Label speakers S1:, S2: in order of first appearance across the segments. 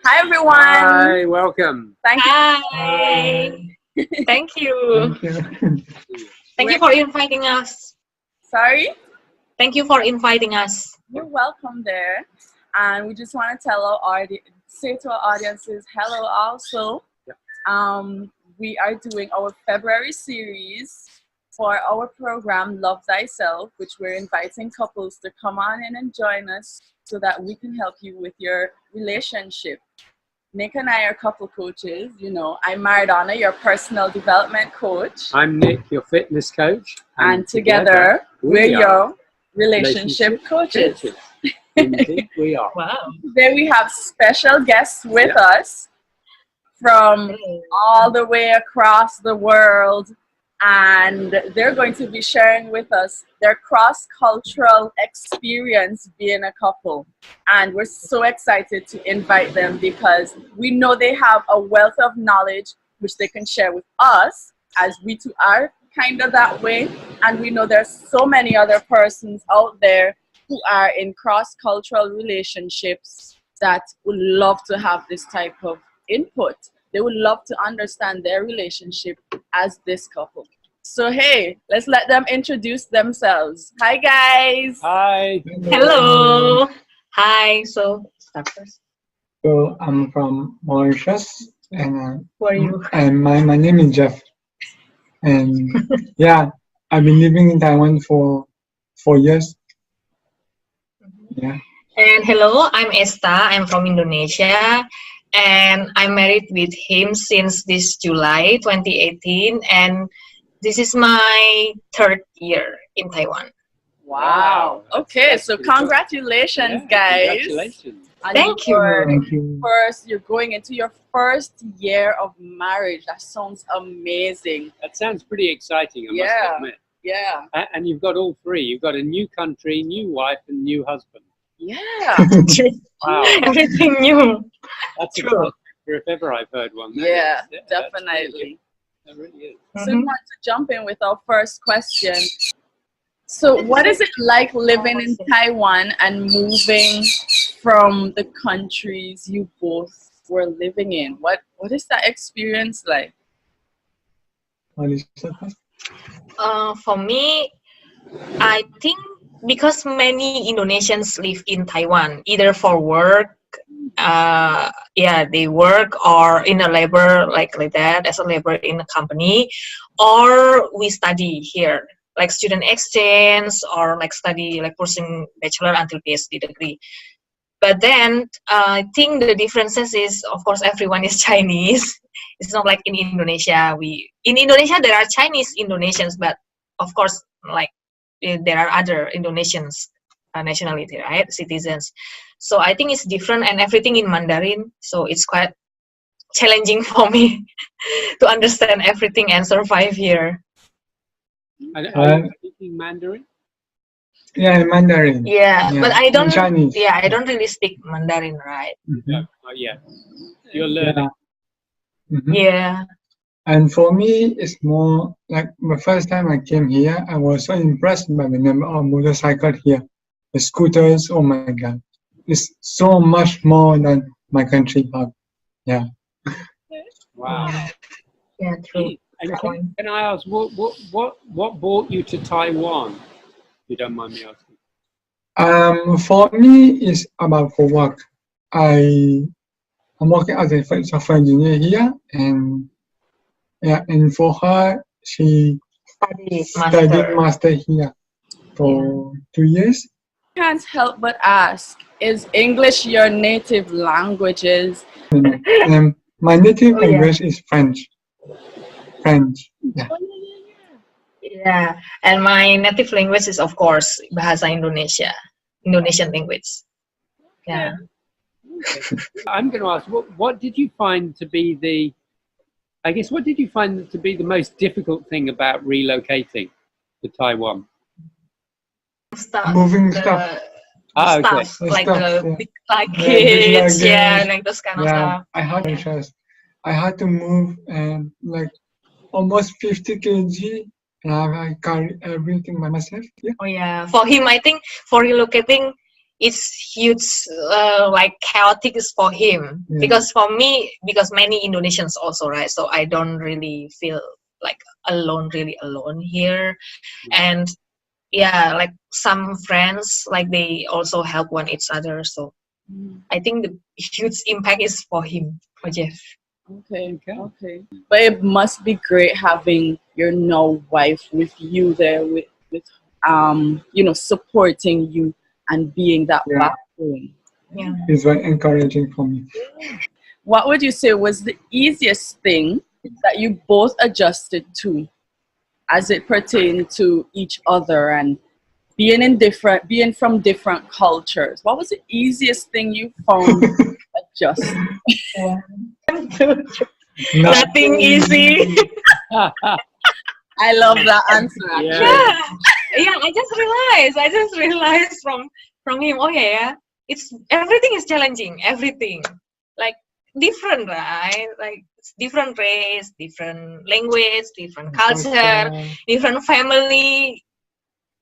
S1: Hi everyone.
S2: Hi, welcome.
S1: Thank you.
S3: Hi. Thank you.
S4: Thank you.
S3: Thank you for inviting us.
S1: Sorry?
S3: Thank you for inviting us.
S1: You're welcome there. And we just want to tell our say to our audiences hello also.
S2: Yep.
S1: We are doing our February series for our program Love Thyself, which we're inviting couples to come on in and join us so that we can help you with your relationship. Nick and I are couple coaches. You know, I'm Maradona, your personal development coach.
S2: I'm Nick, your fitness coach.
S1: And together we're your relationship coaches.
S2: Indeed, we are.
S3: Wow.
S1: Today we have special guests with us from all the way across the world, and they're going to be sharing with us their cross-cultural experience being a couple. And we're so excited to invite them because we know they have a wealth of knowledge which they can share with us, as we too are kind of that way. And we know there's so many other persons out there who are in cross-cultural relationships that would love to have this type of input. They would love to understand their relationship as this couple. So hey, let's let them introduce themselves. Hi guys.
S2: Hi.
S3: Hello. Hi. So start first.
S4: So I'm from Mauritius, and
S3: Who are you?
S4: my name is Jeff. And yeah, I've been living in Taiwan for 4 years. Yeah.
S3: And hello, I'm Esta. I'm from Indonesia. And I'm married with him since this July 2018. And this is my 3rd year in Taiwan.
S1: Wow. Okay,
S2: That's
S1: so
S2: pretty good.
S1: congratulations,
S2: Yeah,
S1: guys.
S2: Congratulations.
S1: And
S3: Thank you.
S4: Thank you.
S1: You're going into your first year of marriage. That sounds amazing.
S2: That sounds pretty exciting, I must
S1: Yeah.
S2: admit.
S1: Yeah.
S2: And you've got all three. You've got a new country, new wife, and new husband.
S1: Yeah.
S2: Wow.
S3: Everything new.
S2: That's
S3: True.
S2: exciting if ever I've heard one.
S1: Yeah,
S2: That's
S1: definitely.
S2: That really is.
S1: So we want to jump in with our first question. So what is it like living in Taiwan and moving from the countries you both were living in? What is that experience like?
S4: What is that?
S3: For me, I think because many Indonesians live in Taiwan, either for work, they work, or in a labor like that, as a labor in a company, or we study here, like student exchange, or like study, like pursuing bachelor until PhD degree. But then I think the differences is, of course, everyone is Chinese. It's not like in Indonesia. In Indonesia there are Chinese Indonesians, but of course, like there are other Indonesians nationality, right? Citizens. So I think it's different, and everything in Mandarin. So it's quite challenging for me to understand everything and survive here.
S2: And are you speaking Mandarin?
S4: Yeah, in Mandarin.
S3: Yeah, but I don't.
S4: Chinese.
S3: Yeah, I don't really speak Mandarin, right?
S2: No, not yet. You're learning.
S3: Yeah.
S4: And for me, it's more like the first time I came here, I was so impressed by the number of motorcycles here. The scooters, oh my God. It's so much more than my country club. Yeah.
S2: Wow.
S3: Yeah, true.
S2: And can I ask, what brought you to Taiwan? If you don't mind me asking.
S4: For me, it's about for work. I'm working as a software engineer here, and for her, she studied master here for 2 years.
S1: Can't help but ask, is English your native languages?
S4: My native language is French. Yeah.
S3: Yeah, and my native language is, of course, Bahasa Indonesia, Indonesian language. Yeah.
S2: I'm going to ask, what did you find to be the most difficult thing about relocating to Taiwan?
S4: Moving stuff.
S3: Stuff, like the big luggage, like those kind of stuff.
S4: I had to move and like almost 50 kg, and I carry everything by myself. Yeah.
S3: Oh yeah, for him, I think for relocating, it's huge, like chaotic is for him, because for me, because many Indonesians also, right? So I don't really feel like really alone here. And yeah, like some friends, like they also help one each other. So I think the huge impact is for him, for Jeff.
S1: Okay. But it must be great having your now wife with you there, with supporting you and being that backbone.
S3: Yeah.
S4: It's very encouraging for me.
S1: What would you say was the easiest thing that you both adjusted to as it pertained to each other and being from different cultures? What was the easiest thing you found to adjust?
S3: Nothing easy.
S1: I love that answer.
S3: Yeah. I just realized from him. Oh yeah, it's everything is challenging. Everything, like different, right? Like it's different race, different language, different culture, different family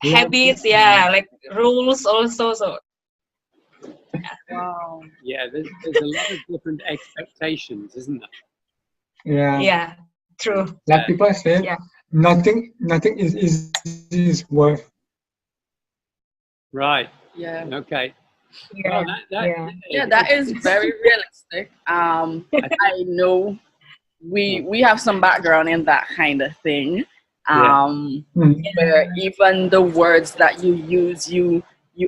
S3: habits. Yeah, like rules also. So.
S1: Wow.
S2: Yeah, there's a lot of different expectations, isn't there?
S3: Yeah, true.
S4: Like people say, nothing is easy is worth.
S2: Right.
S1: Yeah.
S2: Okay.
S3: Yeah.
S2: Well,
S1: That is very realistic. I know we have some background in that kind of thing. Where even the words that you use, you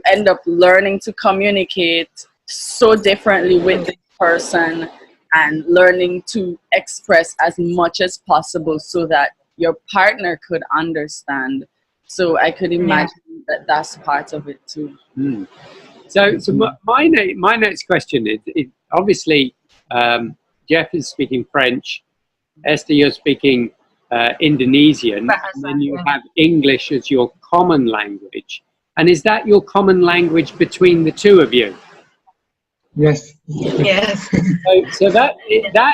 S1: end up learning to communicate so differently with the person and learning to express as much as possible so that your partner could understand. So I could imagine that that's part of it too.
S2: So my next question is obviously Jeff is speaking French, Esther, you're speaking Indonesian, and then you have English as your common language. And is that your common language between the two of you?
S4: Yes.
S3: Yes.
S2: So that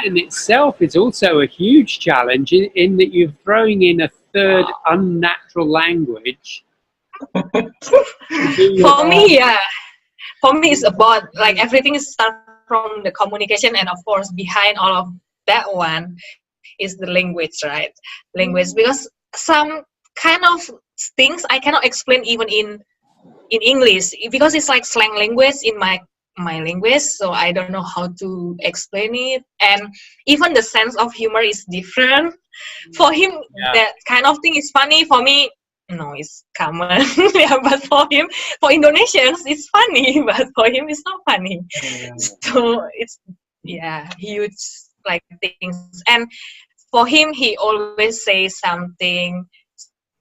S2: in itself is also a huge challenge in that you're throwing in a third unnatural language.
S3: For me, for me, it's about like everything is start from the communication, and of course, behind all of that one is the language, right? Language, because some kind of things I cannot explain even in English, because it's like slang language in my language, so I don't know how to explain it. And even the sense of humor is different. For him, that kind of thing is funny. For me, no, it's common. But for him, for Indonesians, it's funny, but for him, it's not funny. So it's huge like things. And for him, he always says something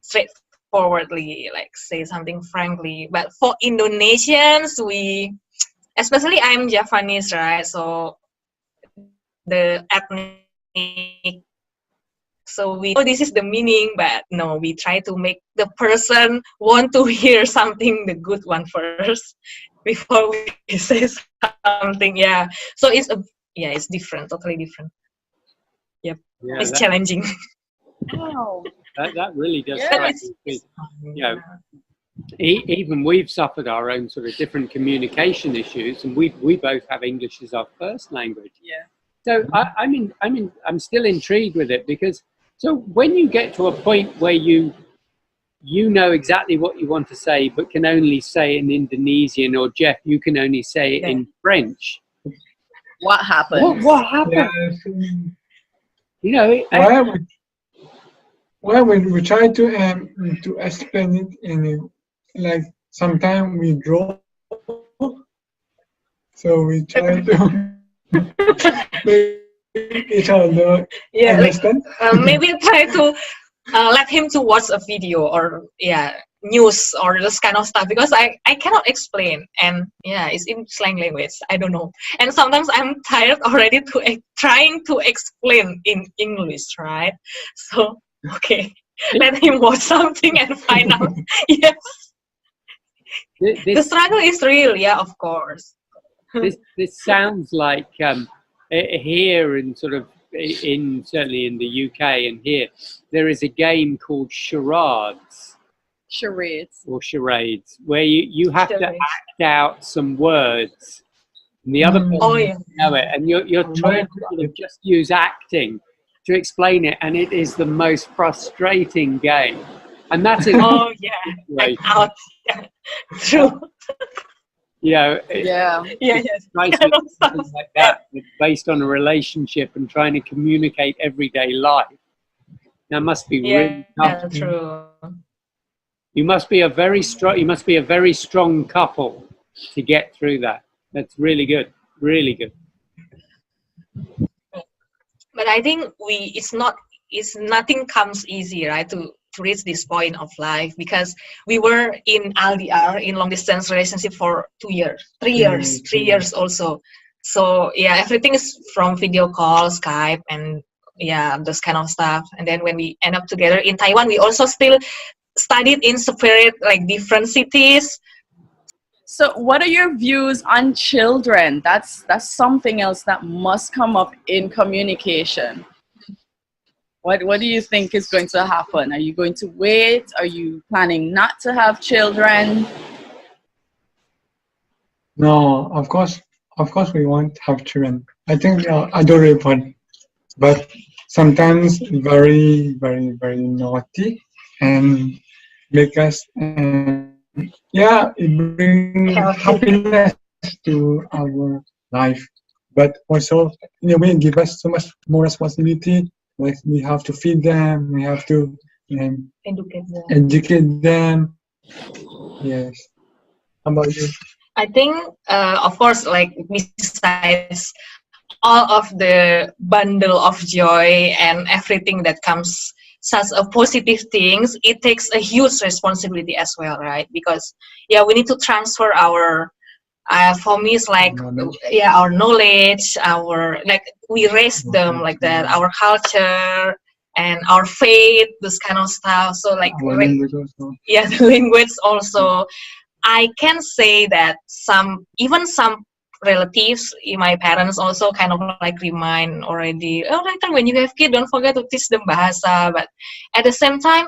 S3: straightforwardly, like say something frankly. But for Indonesians, especially I'm Javanese, right? So the ethnic, so we know this is the meaning, but no, we try to make the person want to hear something, the good one first, before we say something. Yeah. So it's different, totally different. Yep. Yeah, it's challenging.
S1: Wow.
S2: That really does strike me. Even we've suffered our own sort of different communication issues, and we both have English as our first language.
S1: Yeah.
S2: So I'm still intrigued with it, because so when you get to a point where you know exactly what you want to say but can only say it in Indonesian, or Jeff, you can only say it in French.
S1: What happened?
S2: What happened? You know,
S4: well, when we try to explain it in like sometimes we draw, so we try to make each other understand.
S3: Maybe try to let him to watch a video or news or this kind of stuff, because I cannot explain, and it's in slang language. I don't know, and sometimes I'm tired already trying to explain in English, right? So let him watch something and find out. Yes. The struggle is real, of course.
S2: This sounds like here in certainly in the UK and here, there is a game called charades.
S1: Charades.
S2: or charades, where you have to
S3: Charades.
S2: act out some words, and the other person
S3: Oh yeah.
S2: doesn't know it, and you're trying to sort of just use acting to explain it, and it is the most frustrating game. And that's in
S3: Oh yeah. Act out. Yeah. True.
S2: you know,
S1: Yeah.
S3: Yeah. Yes.
S2: nice
S3: Kind of stuff.
S2: things like that, based on a relationship and trying to communicate everyday life. That must be really
S3: Yeah.
S2: tough.
S3: True.
S2: You must be a very strong couple to get through that. That's really good. Really good.
S3: But I think it's nothing comes easy, right, to reach this point of life, because we were in LDR, in long distance relationship, for 2 years, 3 years also. So yeah, everything is from video call, Skype, and yeah, those kind of stuff. And then when we end up together in Taiwan, we also still studied in separate, like, different cities.
S1: So what are your views on children? That's something else that must come up in communication. What do you think is going to happen? Are you going to wait? Are you planning not to have children?
S4: No, of course we want to have children. I think they are adorable, but sometimes very, very, very naughty and make us, yeah, it brings happiness to our life. But also, in a way, give us so much more responsibility. Like, we have to feed them, we have to educate them. Yes. How about you?
S3: I think, of course, like, besides all of the bundle of joy and everything that comes such a positive things, it takes a huge responsibility as well, right? Because yeah, we need to transfer our, for me, it's like, yeah, our knowledge, our, like, we raise them like that, our culture and our faith, this kind of stuff. So like, yeah, the language also. I can say that even some relatives, my parents also kind of like remind already, oh, later when you have kids, don't forget to teach them bahasa. But at the same time,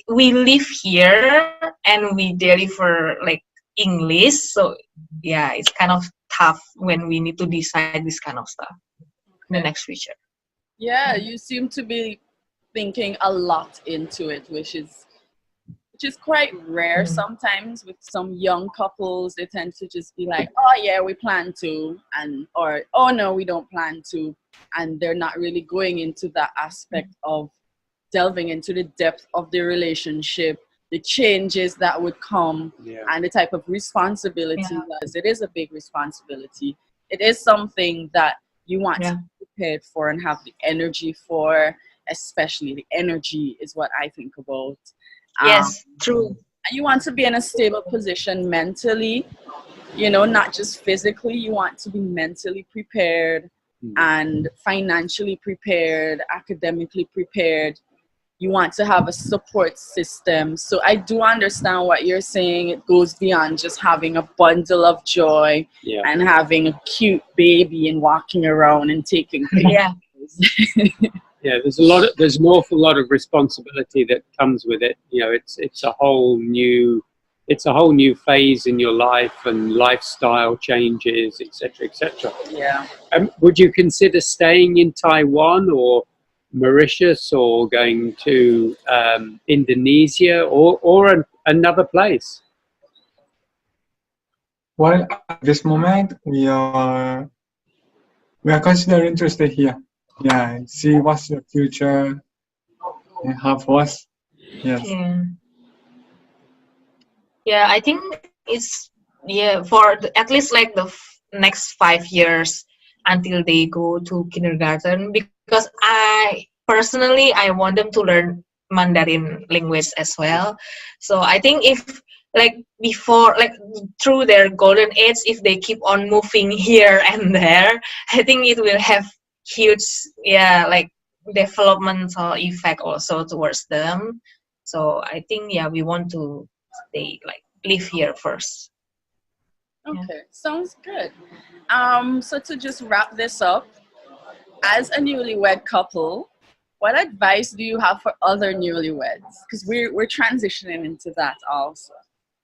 S3: we live here and we deliver like English. So yeah, it's kind of tough when we need to decide this kind of stuff in the next future.
S1: Yeah, you seem to be thinking a lot into it, which is quite rare sometimes with some young couples. They tend to just be like, oh yeah, we plan to, or oh no, we don't plan to, and they're not really going into that aspect of delving into the depth of the relationship, the changes that would come, and the type of responsibility. Because it is a big responsibility. It is something that you want to be prepared for and have the energy for. Especially the energy is what I think about.
S3: Yes, true.
S1: And you want to be in a stable position mentally, not just physically. You want to be mentally prepared and financially prepared, academically prepared. You want to have a support system. So I do understand what you're saying. It goes beyond just having a bundle of joy and having a cute baby and walking around and taking pictures.
S2: Yeah, there's an awful lot of responsibility that comes with it. It's a whole new phase in your life, and lifestyle changes, etc., etc.
S1: Yeah.
S2: Would you consider staying in Taiwan or Mauritius, or going to Indonesia, or another place?
S4: Well, at this moment, we are considering to stay here. Yeah, see what's the future and have us. Yes.
S3: Yeah, I think it's for at least like the next 5 years until they go to kindergarten, because I personally want them to learn Mandarin language as well. So I think if like before, like through their golden age, if they keep on moving here and there, I think it will have huge like developmental effect also towards them. So I think we want to stay, like, live here first.
S1: Okay, sounds good. So to just wrap this up, as a newlywed couple, what advice do you have for other newlyweds? Because we're transitioning into that also.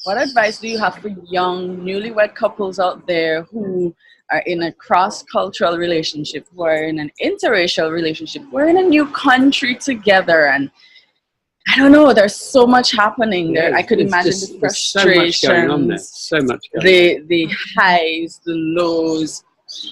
S1: What advice do you have for young newlywed couples out there who are in a cross-cultural relationship, who are in an interracial relationship, who are in a new country together, and I don't know, there's so much happening there. I could imagine the frustrations,
S2: so much going on there. So much going on.
S1: The highs, the lows,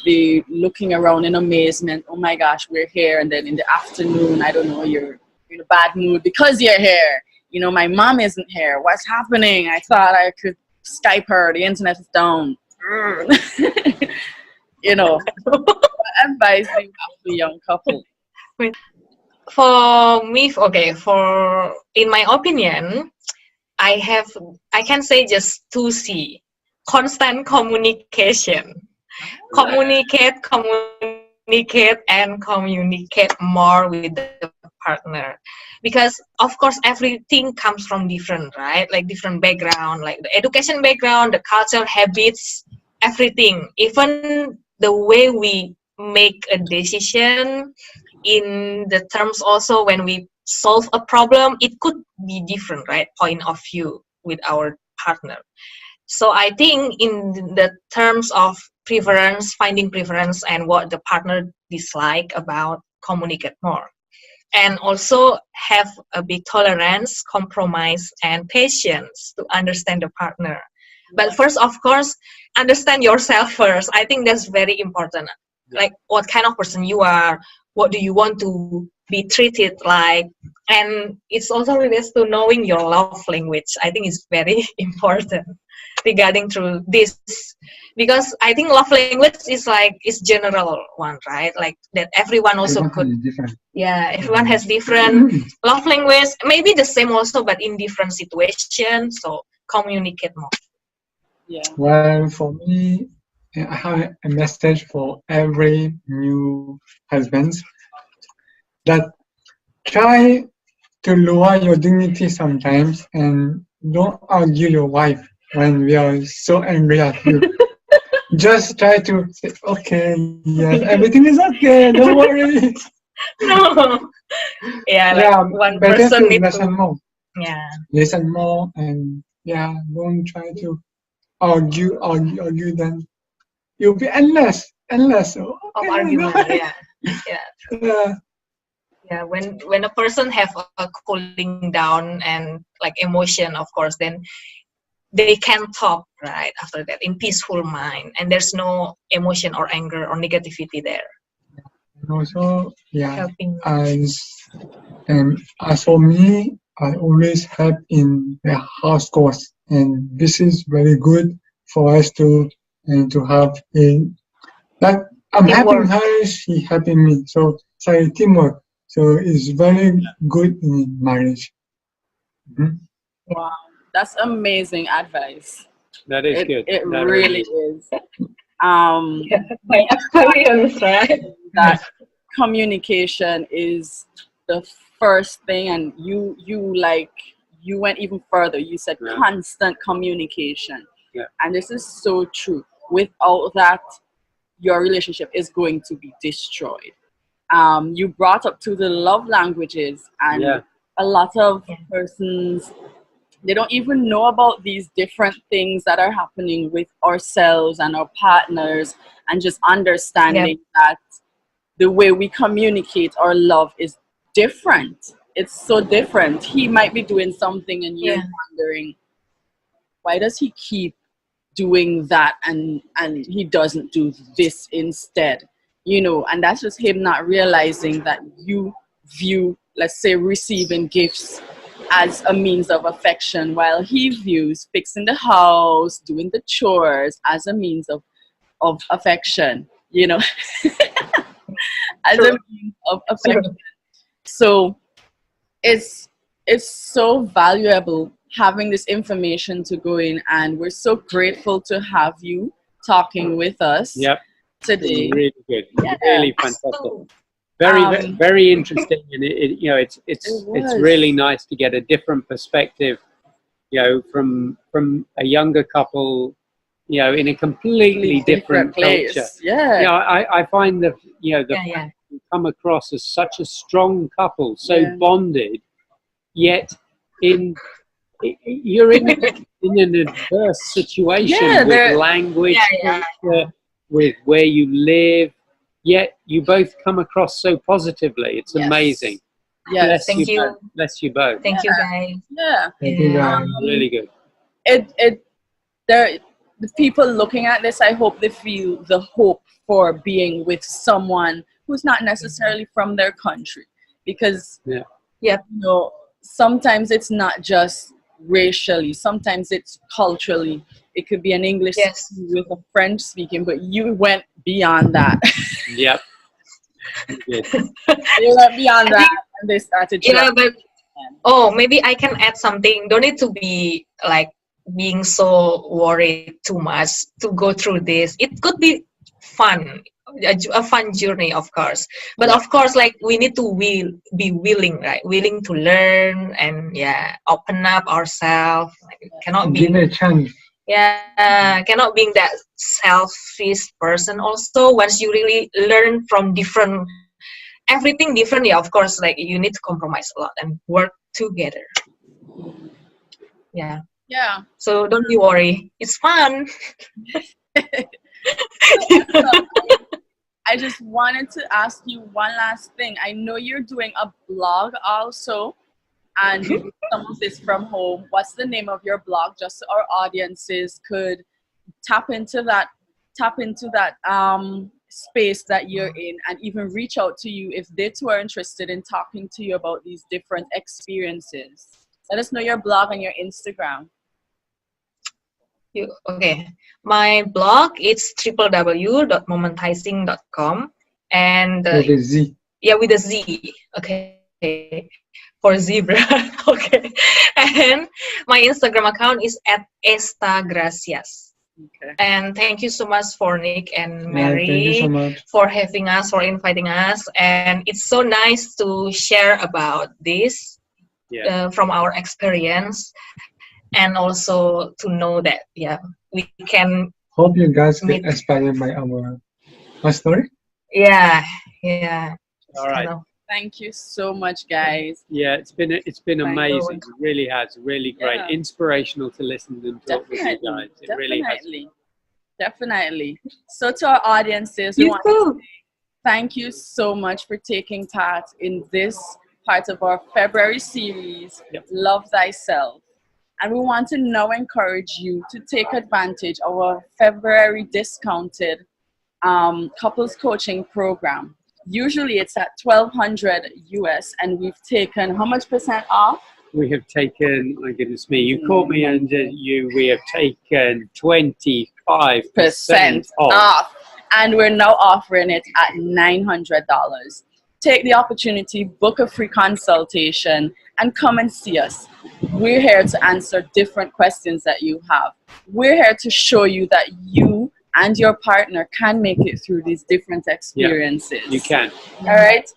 S1: the looking around in amazement. Oh my gosh, we're here. And then in the afternoon, I don't know, you're in a bad mood because you're here. You know, my mom isn't here. What's happening? I thought I could Skype her. The internet is down. You know, what advice do you have for young couples?
S3: For me, okay, in my opinion, I can say just 2C: constant communication. Communicate, and communicate more with the partner, because of course everything comes from different, right? Like different background, like the education background, the culture, habits, everything. Even the way we make a decision in the terms also when we solve a problem, it could be different, right? Point of view with our partner. So I think in the terms of preference, finding preference and what the partner dislike about, communicate more. And also have a big tolerance, compromise, and patience to understand the partner. But first, of course, understand yourself first. I think that's very important. Like what kind of person you are, what do you want to be treated like, and it's also related to knowing your love language. I think it's very important regarding through this, because I think love language is like is general one, right? Like that everyone also could. Yeah, everyone has different love language. Maybe the same also, but in different situations. So communicate more.
S1: Yeah.
S4: Well, for me, I have a message for every new husband that try to lower your dignity sometimes and don't argue your wife when we are so angry at you. Just try to say, okay, yes, everything is okay, don't worry.
S3: No. Yeah, like
S4: Yeah,
S3: one
S4: better
S3: person
S4: to
S3: needs
S4: listen
S3: to.
S4: more.
S3: Yeah.
S4: Listen more and yeah, don't try to argue, then you'll be endless.
S3: Of argument, yeah.
S4: Yeah.
S3: Yeah, when a person have a cooling down and like emotion, of course, then they can talk right after that in peaceful mind, and there's no emotion or anger or negativity there.
S4: And also, yeah,
S3: Helping.
S4: as for me, I always help in the house chores, and this is very good for us to have a like I'm helping her, she helping me. So sorry, teamwork. So it's very good in marriage. Mm-hmm.
S1: Wow, that's amazing advice.
S2: That is good.
S1: It
S2: that
S1: really is.
S3: By experience, right?
S1: That communication is the first thing, and you went even further. You said constant communication, and this is so true. Without that, your relationship is going to be destroyed. You brought up to the love languages, and a lot of persons, they don't even know about these different things that are happening with ourselves and our partners, and just understanding that the way we communicate our love is different. It's so different. He might be doing something and you're wondering, why does he keep doing that and he doesn't do this instead? You know, and that's just him not realizing that you view, let's say, receiving gifts as a means of affection, while he views fixing the house, doing the chores as a means of affection, you know, as a means of affection. So it's so valuable having this information to go in, and we're so grateful to have you talking with us today.
S2: Really good. Really fantastic. Very interesting, and it's really nice to get a different perspective, you know, from a younger couple, you know, in a completely different
S1: place.
S2: culture.
S1: Yeah.
S2: You know, I find that, you know, come across as such a strong couple, so
S1: Yeah.
S2: bonded, yet you're in an adverse situation
S1: Yeah,
S2: with language, culture, with where you live, yet you both come across so positively. It's
S1: Yes.
S2: amazing.
S1: Yes.
S2: Bless
S3: Thank you.
S2: both. Bless you both.
S3: Thank you, guys.
S1: Yeah.
S4: Thank you guys.
S2: Really good.
S1: The people looking at this, I hope they feel the hope for being with someone who's not necessarily from their country, because
S3: Yep.
S1: you know, sometimes it's not just racially, sometimes it's culturally. It could be an English
S3: Yes.
S1: with a French speaking, but you went beyond that.
S2: Yep. Good.
S1: You went beyond that, and they started
S3: Yeah,
S1: trying.
S3: but maybe I can add something. Don't need to be like being so worried too much to go through this. It could be fun, a fun journey, of course. But of course, like we need to be willing, right? Willing to learn and open up ourselves. Like, cannot be
S4: Give it a chance.
S3: cannot being that selfish person. Also, once you really learn from everything different, of course, like you need to compromise a lot and work together. Yeah. So don't be worried. It's fun.
S1: I just wanted to ask you one last thing. I know you're doing a blog also, and you do some of this from home. What's the name of your blog? Just so our audiences could tap into that space that you're in, and even reach out to you if they too are interested in talking to you about these different experiences. Let us know your blog and your Instagram.
S3: Okay, my blog is www.momentizing.com, and
S4: With a Z.
S3: with a Z. Okay, for zebra. Okay, and my Instagram account is @estagracias.
S1: Okay.
S3: And thank you so much for Nick and
S4: Thank you
S3: Mary
S4: so much.
S3: for having us, for inviting us, and it's so nice to share about this from our experience, and also to know that we can.
S4: Hope you guys get inspired by our story.
S3: Yeah.
S2: All right.
S1: Thank you so much, guys.
S2: Yeah, it's been amazing. It really has. Really great.
S1: Yeah.
S2: Inspirational to listen and talk with you guys. It really has.
S1: Definitely. So to our audiences, we want to say thank you so much for taking part in this part of our February series, Love Thyself. And we want to now encourage you to take advantage of our February discounted couples coaching program. Usually it's at $1,200 US, and we've taken how much % off?
S2: We have taken, my goodness me, you caught me under you. We have taken 25% off.
S1: And we're now offering it at $900. Take the opportunity, book a free consultation, and come and see us. We're here to answer different questions that you have. We're here to show you that you and your partner can make it through these different experiences.
S2: You can.
S1: All right.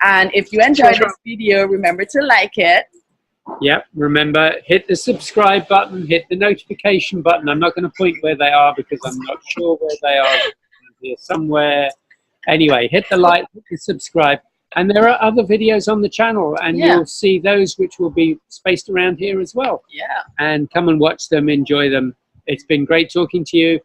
S1: And if you enjoyed this video, remember to like it.
S2: Yep. Remember, hit the subscribe button, hit the notification button. I'm not going to point where they are because I'm not sure where they are. Here somewhere. Anyway, hit the like, hit the subscribe. And there are other videos on the channel, and you'll see those which will be spaced around here as well.
S1: Yeah.
S2: And come and watch them, enjoy them. It's been great talking to you.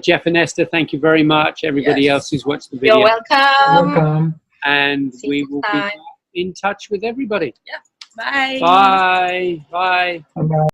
S2: Jeff and Esther, thank you very much. Everybody else who's watched the video.
S3: You're welcome.
S4: Welcome.
S2: And we will be in touch with everybody.
S1: Yeah. Bye.
S2: Bye. Bye.
S4: Bye-bye.